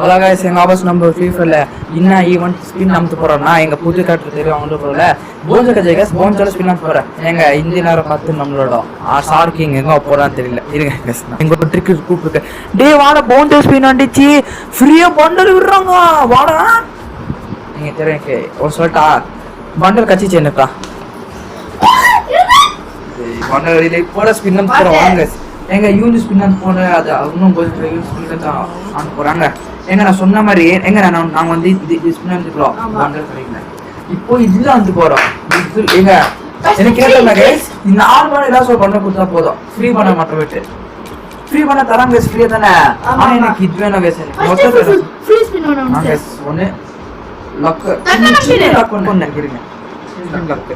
அதான் guys, எங்க ஆபஸ் நம்ம ஃப்ரீ ஃபயர்ல என்ன ஈவென்ட் ஸ்பின் அமுத்து போறோம்னா எங்க புது கேரக்டர் தெரியும் அவங்க போறல போன்ஜ கஜை guys போன்ஜல ஸ்பின் அமுத்து போறேன். எங்க இந்த நேரம் பார்த்து நம்மளோட ஷார்க்கிங் எங்க போறான்னு தெரியல. இருங்க guys, எங்க ஒரு ட்ரிக் கூப்பிட்டு டேய் வாடா போன்ஜ ஸ்பின் வந்துச்சு ஃப்ரீயா பண்டல் விடுறாங்க வாடா. நீங்க தெரியுங்க ஒரு சொல்லிட்டா பண்டல் கச்சிச்சு என்னக்கா பண்டல் இல்லை போட ஸ்பின் அமுத்து போறோம் வாங்க. எங்க யூனிட் ஸ்பின் அமுத்து போன அது இன்னும் கொஞ்சம் யூனிட் ஸ்பின் தான் அனுப்ப போறாங்க. எங்க நான் சொன்ன மாதிரி எங்க நாங்க வந்து இது ஸ்பின் அமுத்துக்கலாம் பண்டல் கிடைக்கல. இப்போ இதுல வந்து போறோம் எங்க எனக்கு கேட்டா கைஸ் இந்த 4 மணி ஏதாவது பண்ண கொடுத்தா போதும் ஃப்ரீ பண்ண மாட்டோம் விட்டு ஃப்ரீ பண்ண தராங்க கைஸ் ஃப்ரீயா தானே. ஆனா எனக்கு இது வேணும் கைஸ் மொத்தம் ஃப்ரீ ஸ்பின் வேணும் கைஸ் ஒன்னு லக் லக் ஒன்னு நினைக்கிறீங்க லக்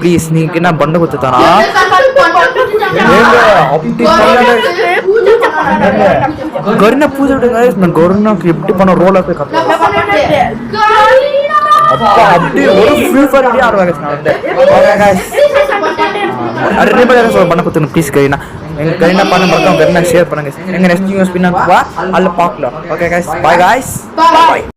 ಪ್ಲೀಸ್ ನೀಗ ನಾ ಬಂಡ ಗೊತ್ತಾನ ಗೌರಿನ ಪೂಜೆ நான் கௌரினாக்கு எப்படி பண்ண ரோல் போய் கத்துறேன் அப்பா அப்படி ஒரு ஃப்ரீ ஃபயர் அப்படியே ஆடுவாங்க பண்ண கொடுத்துங்க ப்ளீஸ் கரீனா எங்க கரீனா பண்ண மட்டும் கரீனா ஷேர் பண்ணுங்க எங்க நெக்ஸ்ட் நியூஸ் பின்னா அல்ல பார்க்கலாம். Okay guys, bye guys, by.